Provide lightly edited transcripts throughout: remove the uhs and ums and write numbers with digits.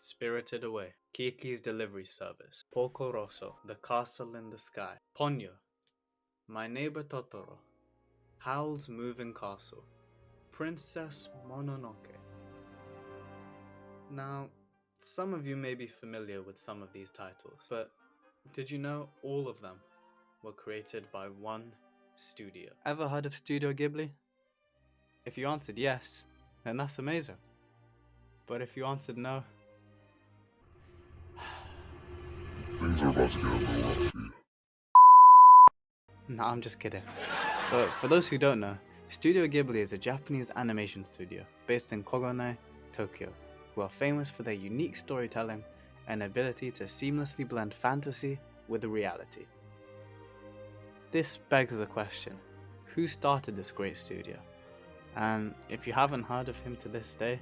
Spirited Away, Kiki's Delivery Service, Porco Rosso, The Castle in the Sky, Ponyo, My Neighbor Totoro, Howl's Moving Castle, Princess Mononoke. Now, some of you may be familiar with some of these titles, but did you know all of them were created by one studio? Ever heard of Studio Ghibli? If you answered yes, then that's amazing. But if you answered no, Things are about to get a little rough for you. nah, I'm just kidding. But for those who don't know, Studio Ghibli is a Japanese animation studio based in Kogane, Tokyo, who are famous for their unique storytelling and ability to seamlessly blend fantasy with reality. This begs the question, who started this great studio? And if you haven't heard of him to this day,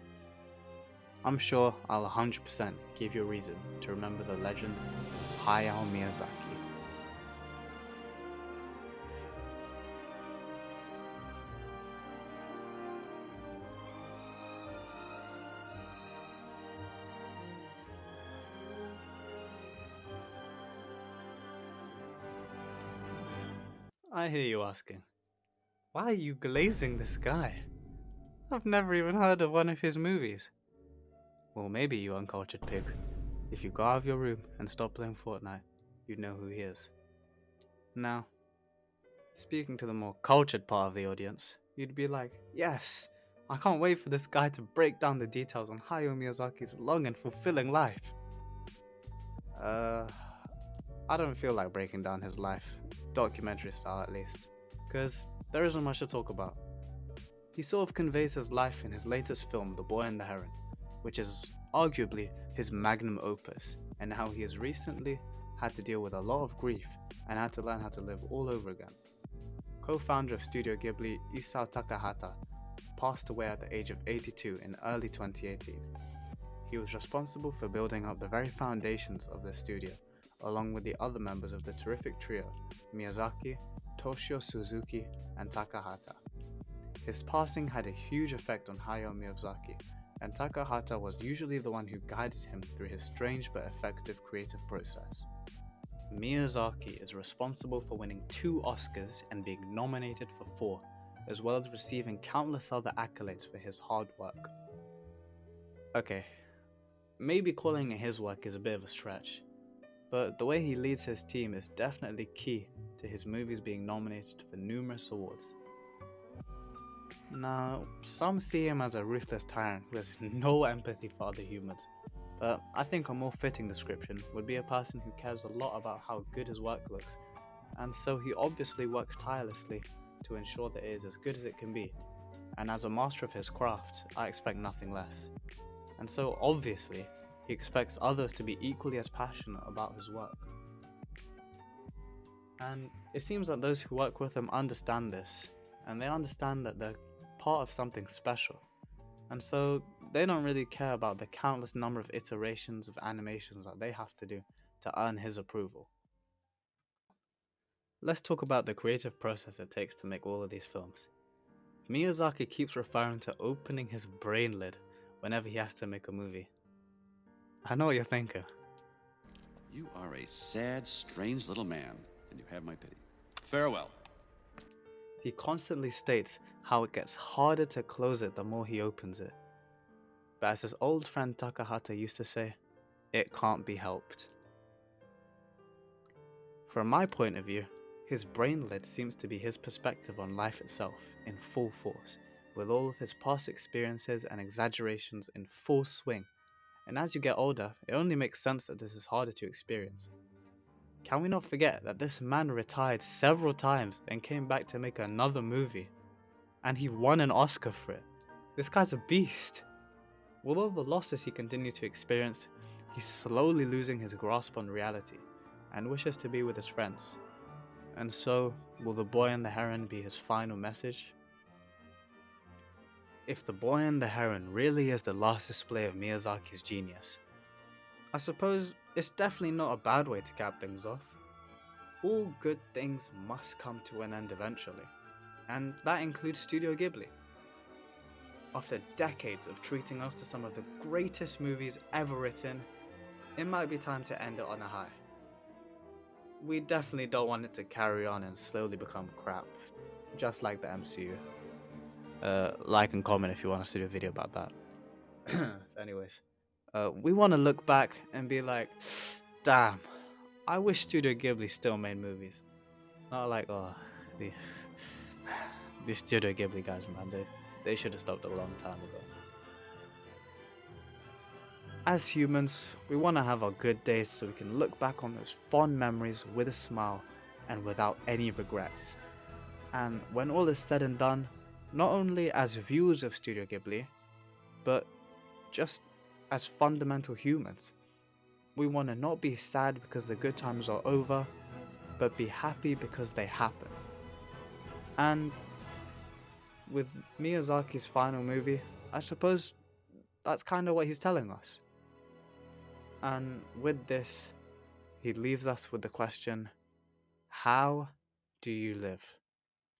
I'm sure I'll 100% give you a reason to remember the legend Hayao Miyazaki. I hear you asking, why are you glazing this guy? I've never even heard of one of his movies. Well, maybe, you uncultured pig. If you go out of your room and stop playing Fortnite, you'd know who he is. Now, speaking to the more cultured part of the audience, you'd be like, yes, I can't wait for this guy to break down the details on Hayao Miyazaki's long and fulfilling life. I don't feel like breaking down his life, documentary style at least, because there isn't much to talk about. He sort of conveys his life in his latest film, The Boy and the Heron, which is arguably his magnum opus, and how he has recently had to deal with a lot of grief and had to learn how to live all over again. Co-founder of Studio Ghibli, Isao Takahata, passed away at the age of 82 in early 2018. He was responsible for building up the very foundations of the studio, along with the other members of the terrific trio, Miyazaki, Toshio Suzuki, and Takahata. His passing had a huge effect on Hayao Miyazaki, and Takahata was usually the one who guided him through his strange but effective creative process. Miyazaki is responsible for winning 2 Oscars and being nominated for 4, as well as receiving countless other accolades for his hard work. Okay, maybe calling it his work is a bit of a stretch, but the way he leads his team is definitely key to his movies being nominated for numerous awards. Now, some see him as a ruthless tyrant who has no empathy for other humans, but I think a more fitting description would be a person who cares a lot about how good his work looks, and so he obviously works tirelessly to ensure that it is as good as it can be, and as a master of his craft, I expect nothing less. And so obviously, he expects others to be equally as passionate about his work. And it seems that those who work with him understand this, and they understand that they're part of something special. And so they don't really care about the countless number of iterations of animations that they have to do to earn his approval. Let's talk about the creative process it takes to make all of these films. Miyazaki keeps referring to opening his brain lid whenever he has to make a movie. I know what you're thinking. You are a sad, strange little man, and you have my pity. Farewell. He constantly states how it gets harder to close it the more he opens it. But as his old friend Takahata used to say, it can't be helped. From my point of view, his brain lid seems to be his perspective on life itself in full force, with all of his past experiences and exaggerations in full swing. And as you get older, it only makes sense that this is harder to experience. Can we not forget that this man retired several times and came back to make another movie? And he won an Oscar for it. This guy's a beast. With all the losses he continues to experience, he's slowly losing his grasp on reality and wishes to be with his friends. And so, will The Boy and the Heron be his final message? If The Boy and the Heron really is the last display of Miyazaki's genius, I suppose it's definitely not a bad way to cap things off. All good things must come to an end eventually, and that includes Studio Ghibli. After decades of treating us to some of the greatest movies ever written, it might be time to end it on a high. We definitely don't want it to carry on and slowly become crap, just like the MCU. Like and comment if you want us to do a video about that. Anyways, we want to look back and be like, damn, I wish Studio Ghibli still made movies. Not like, oh, the, these Studio Ghibli guys, man, they should have stopped a long time ago. As humans, we want to have our good days so we can look back on those fond memories with a smile and without any regrets. And when all is said and done, not only as viewers of Studio Ghibli, but just as fundamental humans, we want to not be sad because the good times are over, but be happy because they happen. And with Miyazaki's final movie, I suppose that's kind of what he's telling us. And with this, he leaves us with the question, how do you live?